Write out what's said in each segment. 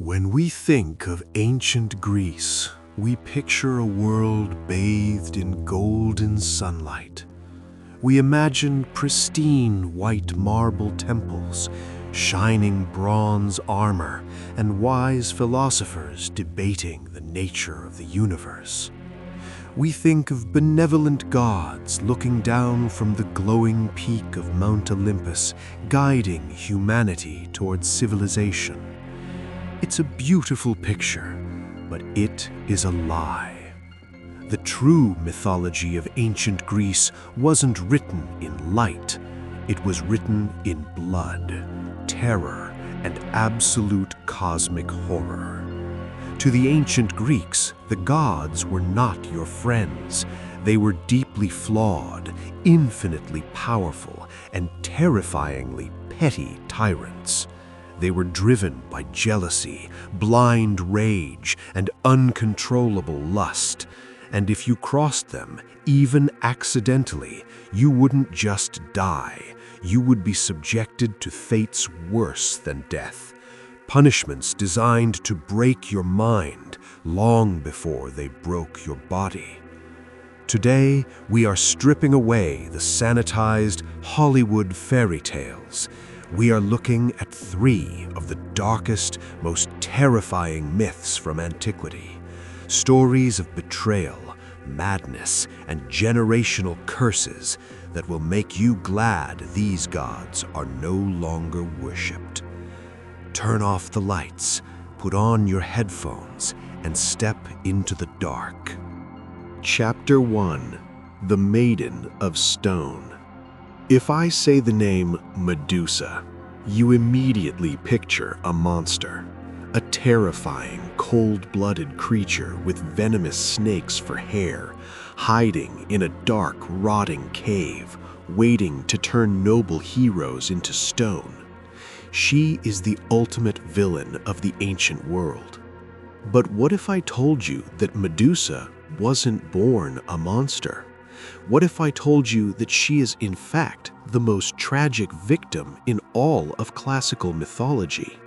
When we think of ancient Greece, we picture a world bathed in golden sunlight. We imagine pristine white marble temples, shining bronze armor, and wise philosophers debating the nature of the universe. We think of benevolent gods looking down from the glowing peak of Mount Olympus, guiding humanity towards civilization. It's a beautiful picture, but it is a lie. The true mythology of ancient Greece wasn't written in light. It was written in blood, terror, and absolute cosmic horror. To the ancient Greeks, the gods were not your friends. They were deeply flawed, infinitely powerful, and terrifyingly petty tyrants. They were driven by jealousy, blind rage, and uncontrollable lust. And if you crossed them, even accidentally, you wouldn't just die. You would be subjected to fates worse than death. Punishments designed to break your mind long before they broke your body. Today, we are stripping away the sanitized Hollywood fairy tales. We are looking at 3 of the darkest, most terrifying myths from antiquity. Stories of betrayal, madness, and generational curses that will make you glad these gods are no longer worshipped. Turn off the lights, put on your headphones, and step into the dark. Chapter 1: The Maiden of Stone. If I say the name Medusa, you immediately picture a monster, a terrifying, cold-blooded creature with venomous snakes for hair, hiding in a dark, rotting cave, waiting to turn noble heroes into stone. She is the ultimate villain of the ancient world. But what if I told you that Medusa wasn't born a monster? What if I told you that she is in fact the most tragic victim in all of classical mythology?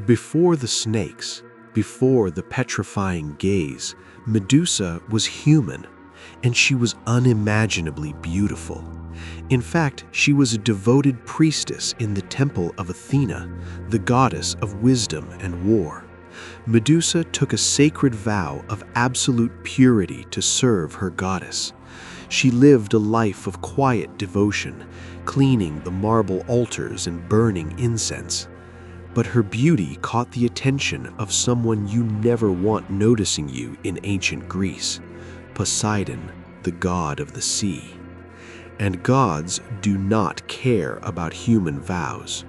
Before the snakes, before the petrifying gaze, Medusa was human, and she was unimaginably beautiful. In fact, she was a devoted priestess in the temple of Athena, the goddess of wisdom and war. Medusa took a sacred vow of absolute purity to serve her goddess. She lived a life of quiet devotion, cleaning the marble altars and burning incense. But her beauty caught the attention of someone you never want noticing you in ancient Greece: Poseidon, the god of the sea. And gods do not care about human vows.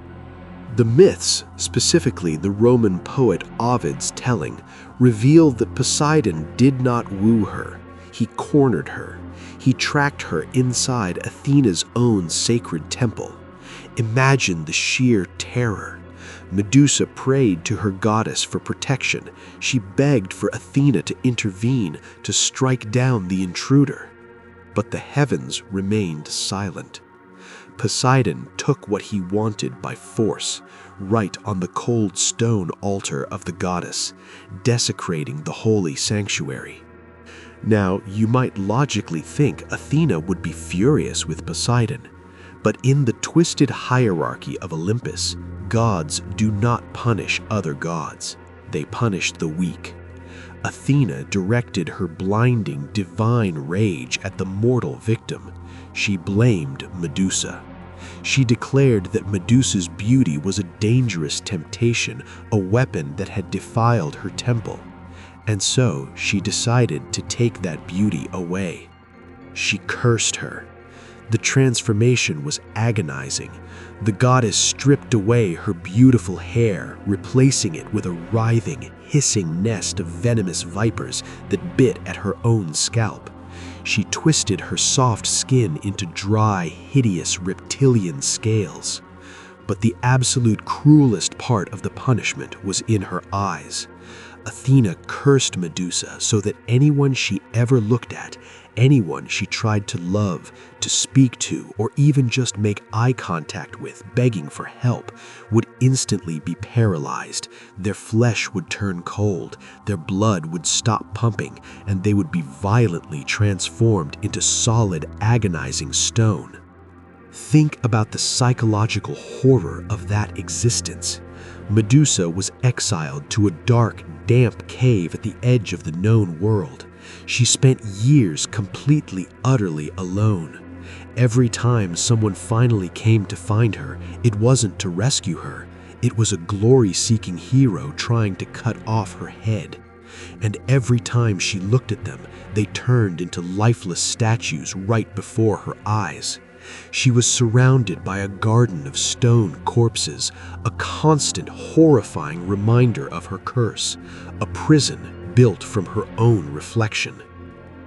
The myths, specifically the Roman poet Ovid's telling, reveal that Poseidon did not woo her. He cornered her. He tracked her inside Athena's own sacred temple. Imagine the sheer terror. Medusa prayed to her goddess for protection. She begged for Athena to intervene, to strike down the intruder. But the heavens remained silent. Poseidon took what he wanted by force, right on the cold stone altar of the goddess, desecrating the holy sanctuary. Now, you might logically think Athena would be furious with Poseidon, but in the twisted hierarchy of Olympus, gods do not punish other gods. They punish the weak. Athena directed her blinding divine rage at the mortal victim. She blamed Medusa. She declared that Medusa's beauty was a dangerous temptation, a weapon that had defiled her temple. And so she decided to take that beauty away. She cursed her. The transformation was agonizing. The goddess stripped away her beautiful hair, replacing it with a writhing, hissing nest of venomous vipers that bit at her own scalp. She twisted her soft skin into dry, hideous reptilian scales. But the absolute cruelest part of the punishment was in her eyes. Athena cursed Medusa so that anyone she ever looked at, anyone she tried to love, to speak to, or even just make eye contact with, begging for help, would instantly be paralyzed. Their flesh would turn cold, their blood would stop pumping, and they would be violently transformed into solid, agonizing stone. Think about the psychological horror of that existence. Medusa was exiled to a dark, damp cave at the edge of the known world. She spent years completely, utterly alone. Every time someone finally came to find her, it wasn't to rescue her. It was a glory-seeking hero trying to cut off her head. And every time she looked at them, they turned into lifeless statues right before her eyes. She was surrounded by a garden of stone corpses, a constant, horrifying reminder of her curse, a prison built from her own reflection.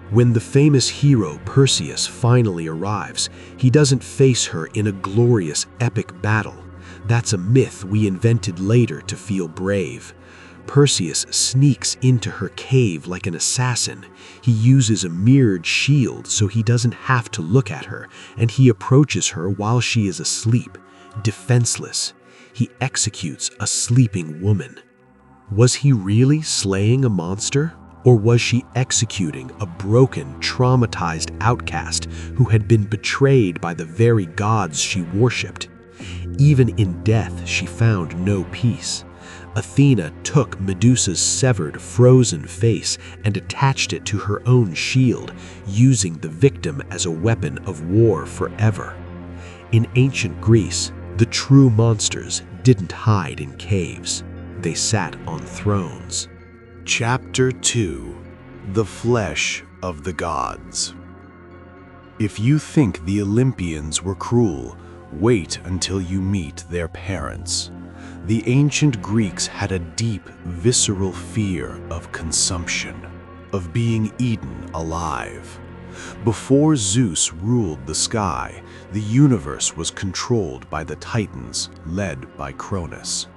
When the famous hero Perseus finally arrives, he doesn't face her in a glorious, epic battle. That's a myth we invented later to feel brave. Perseus sneaks into her cave like an assassin. He uses a mirrored shield so he doesn't have to look at her, and he approaches her while she is asleep, defenseless. He executes a sleeping woman. Was he really slaying a monster? Or was she executing a broken, traumatized outcast who had been betrayed by the very gods she worshipped? Even in death, she found no peace. Athena took Medusa's severed, frozen face and attached it to her own shield, using the victim as a weapon of war forever. In ancient Greece, the true monsters didn't hide in caves. They sat on thrones. Chapter 2: The Flesh of the Gods. If you think the Olympians were cruel, wait until you meet their parents. The ancient Greeks had a deep, visceral fear of consumption, of being eaten alive. Before Zeus ruled the sky, the universe was controlled by the Titans, led by Cronus.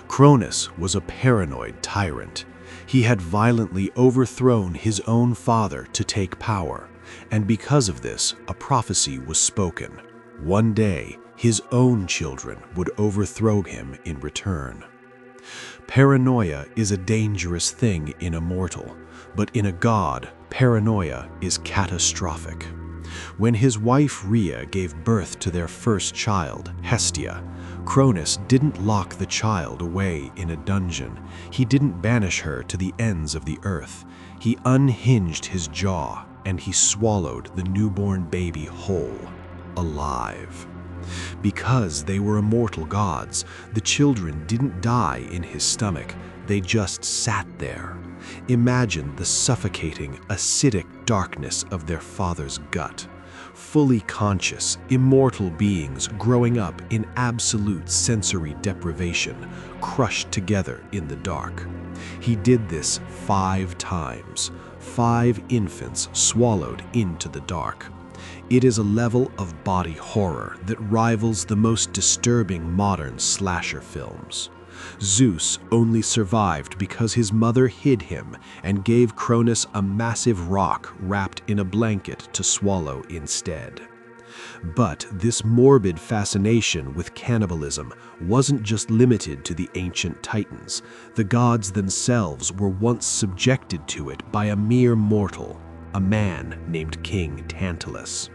Cronus was a paranoid tyrant. He had violently overthrown his own father to take power, and because of this, a prophecy was spoken. One day, his own children would overthrow him in return. Paranoia is a dangerous thing in a mortal, but in a god, paranoia is catastrophic. When his wife Rhea gave birth to their first child, Hestia, Cronus didn't lock the child away in a dungeon. He didn't banish her to the ends of the earth. He unhinged his jaw, and he swallowed the newborn baby whole, alive. Because they were immortal gods, the children didn't die in his stomach, they just sat there. Imagine the suffocating, acidic darkness of their father's gut. Fully conscious, immortal beings growing up in absolute sensory deprivation, crushed together in the dark. He did this 5 times, 5 infants swallowed into the dark. It is a level of body horror that rivals the most disturbing modern slasher films. Zeus only survived because his mother hid him and gave Cronus a massive rock wrapped in a blanket to swallow instead. But this morbid fascination with cannibalism wasn't just limited to the ancient Titans. The gods themselves were once subjected to it by a mere mortal, a man named King Tantalus.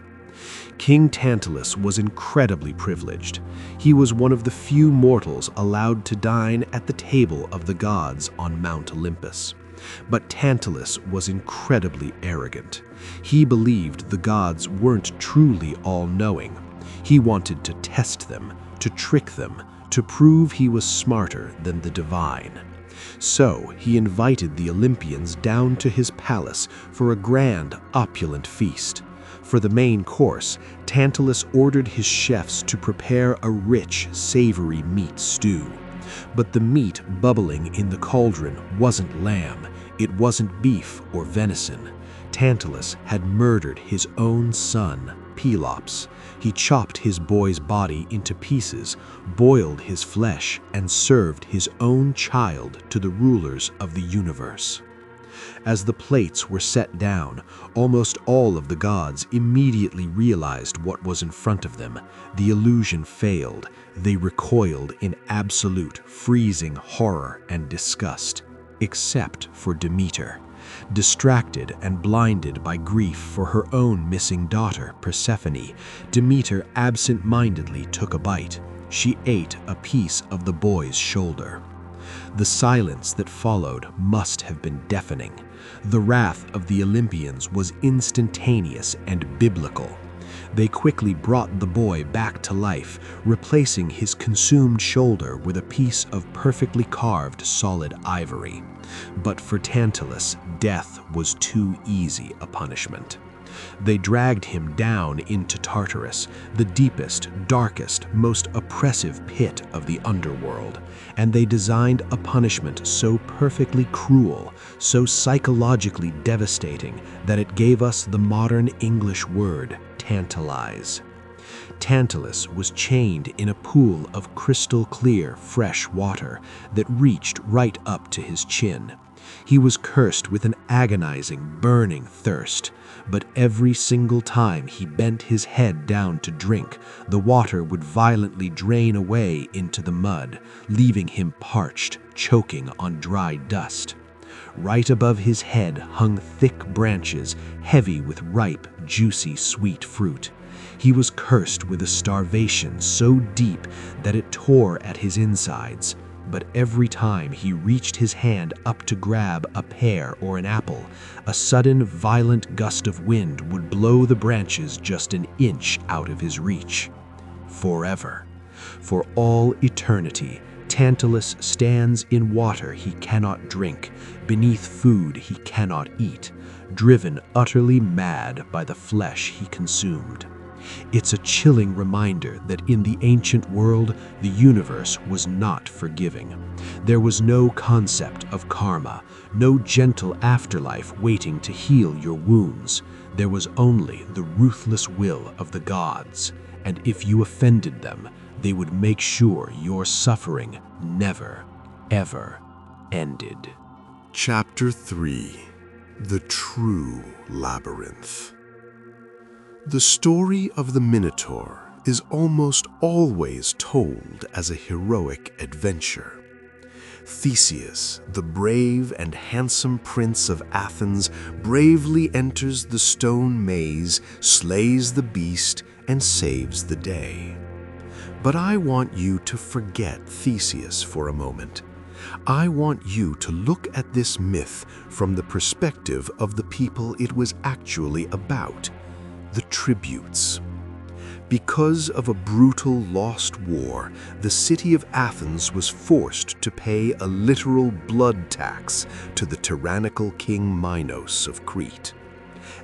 King Tantalus was incredibly privileged. He was one of the few mortals allowed to dine at the table of the gods on Mount Olympus. But Tantalus was incredibly arrogant. He believed the gods weren't truly all-knowing. He wanted to test them, to trick them, to prove he was smarter than the divine. So he invited the Olympians down to his palace for a grand, opulent feast. For the main course, Tantalus ordered his chefs to prepare a rich, savory meat stew. But the meat bubbling in the cauldron wasn't lamb, it wasn't beef or venison. Tantalus had murdered his own son, Pelops. He chopped his boy's body into pieces, boiled his flesh, and served his own child to the rulers of the universe. As the plates were set down, almost all of the gods immediately realized what was in front of them. The illusion failed. They recoiled in absolute, freezing horror and disgust, except for Demeter. Distracted and blinded by grief for her own missing daughter, Persephone, Demeter absent-mindedly took a bite. She ate a piece of the boy's shoulder. The silence that followed must have been deafening. The wrath of the Olympians was instantaneous and biblical. They quickly brought the boy back to life, replacing his consumed shoulder with a piece of perfectly carved solid ivory. But for Tantalus, death was too easy a punishment. They dragged him down into Tartarus, the deepest, darkest, most oppressive pit of the underworld, and they designed a punishment so perfectly cruel, so psychologically devastating, that it gave us the modern English word, tantalize. Tantalus was chained in a pool of crystal-clear, fresh water that reached right up to his chin. He was cursed with an agonizing, burning thirst, but every single time he bent his head down to drink, the water would violently drain away into the mud, leaving him parched, choking on dry dust. Right above his head hung thick branches, heavy with ripe, juicy, sweet fruit. He was cursed with a starvation so deep that it tore at his insides. But every time he reached his hand up to grab a pear or an apple, a sudden, violent gust of wind would blow the branches just an inch out of his reach. Forever, for all eternity, Tantalus stands in water he cannot drink, beneath food he cannot eat, driven utterly mad by the flesh he consumed. It's a chilling reminder that in the ancient world, the universe was not forgiving. There was no concept of karma, no gentle afterlife waiting to heal your wounds. There was only the ruthless will of the gods, and if you offended them, they would make sure your suffering never, ever ended. Chapter 3: The True Labyrinth. The story of the Minotaur is almost always told as a heroic adventure. Theseus, the brave and handsome prince of Athens, bravely enters the stone maze, slays the beast, and saves the day. But I want you to forget Theseus for a moment. I want you to look at this myth from the perspective of the people it was actually about, the tributes. Because of a brutal lost war, the city of Athens was forced to pay a literal blood tax to the tyrannical King Minos of Crete.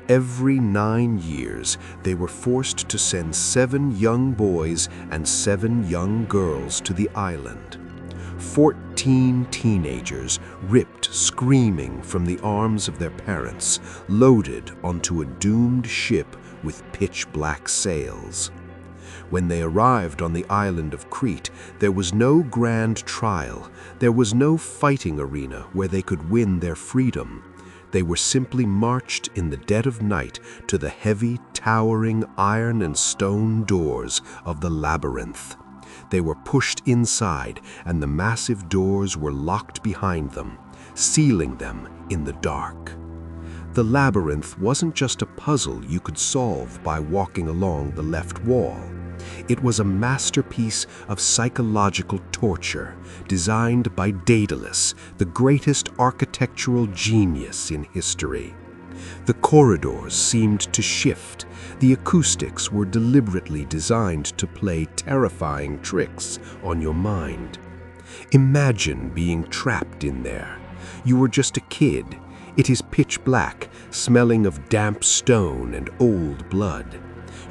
Every 9 years, they were forced to send 7 young boys and 7 young girls to the island. 14 teenagers ripped screaming from the arms of their parents, loaded onto a doomed ship with pitch-black sails. When they arrived on the island of Crete, there was no grand trial. There was no fighting arena where they could win their freedom. They were simply marched in the dead of night to the heavy, towering iron and stone doors of the Labyrinth. They were pushed inside, and the massive doors were locked behind them, sealing them in the dark. The labyrinth wasn't just a puzzle you could solve by walking along the left wall. It was a masterpiece of psychological torture, designed by Daedalus, the greatest architectural genius in history. The corridors seemed to shift. The acoustics were deliberately designed to play terrifying tricks on your mind. Imagine being trapped in there. You were just a kid. It is pitch black, smelling of damp stone and old blood.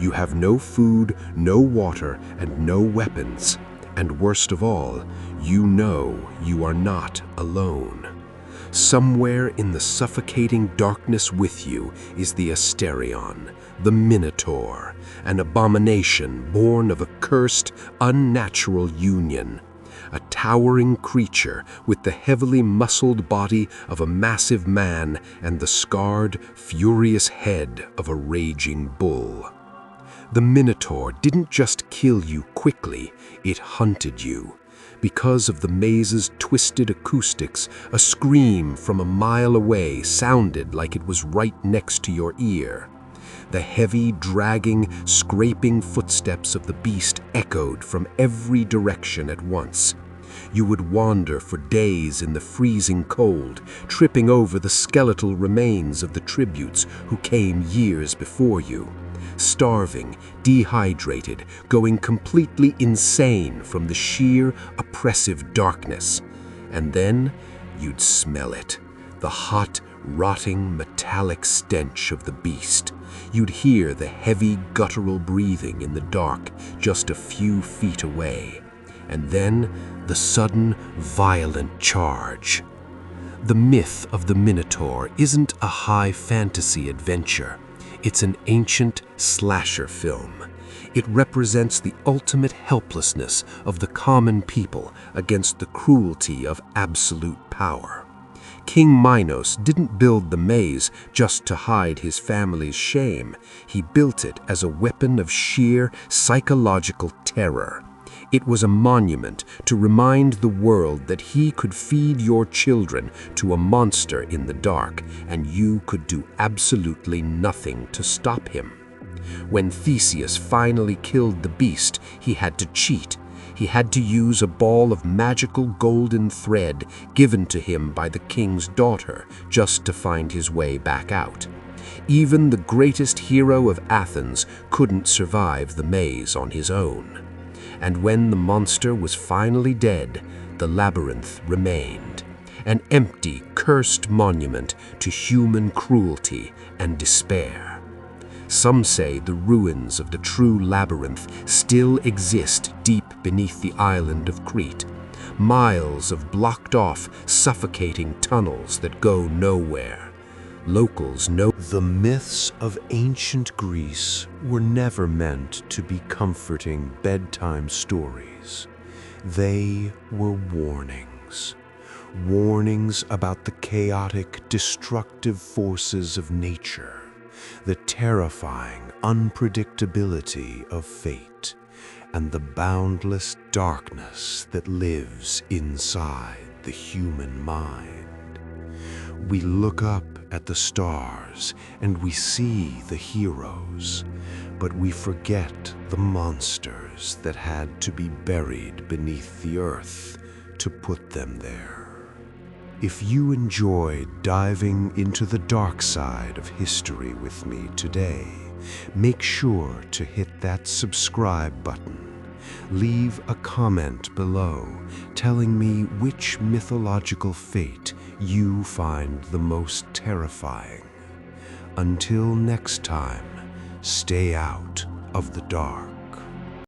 You have no food, no water, and no weapons. And worst of all, you know you are not alone. Somewhere in the suffocating darkness with you is the Asterion, the Minotaur, an abomination born of a cursed, unnatural union. A towering creature with the heavily muscled body of a massive man and the scarred, furious head of a raging bull. The Minotaur didn't just kill you quickly, it hunted you. Because of the maze's twisted acoustics, a scream from a mile away sounded like it was right next to your ear. The heavy, dragging, scraping footsteps of the beast echoed from every direction at once. You would wander for days in the freezing cold, tripping over the skeletal remains of the tributes who came years before you. Starving, dehydrated, going completely insane from the sheer, oppressive darkness. And then you'd smell it, the hot, rotting, metallic stench of the beast. You'd hear the heavy, guttural breathing in the dark just a few feet away. And then the sudden, violent charge. The myth of the Minotaur isn't a high fantasy adventure. It's an ancient slasher film. It represents the ultimate helplessness of the common people against the cruelty of absolute power. King Minos didn't build the maze just to hide his family's shame. He built it as a weapon of sheer psychological terror. It was a monument to remind the world that he could feed your children to a monster in the dark, and you could do absolutely nothing to stop him. When Theseus finally killed the beast, he had to cheat. He had to use a ball of magical golden thread given to him by the king's daughter just to find his way back out. Even the greatest hero of Athens couldn't survive the maze on his own. And when the monster was finally dead, the labyrinth remained, an empty, cursed monument to human cruelty and despair. Some say the ruins of the true labyrinth still exist deep beneath the island of Crete, miles of blocked-off, suffocating tunnels that go nowhere. Locals know The myths of ancient Greece were never meant to be comforting bedtime stories. They were warnings. Warnings about the chaotic, destructive forces of nature, the terrifying unpredictability of fate, and the boundless darkness that lives inside the human mind. We look up at the stars and we see the heroes, but we forget the monsters that had to be buried beneath the earth to put them there. If you enjoyed diving into the dark side of history with me today, make sure to hit that subscribe button. Leave a comment below telling me which mythological fate you find the most terrifying. Until next time, stay out of the dark.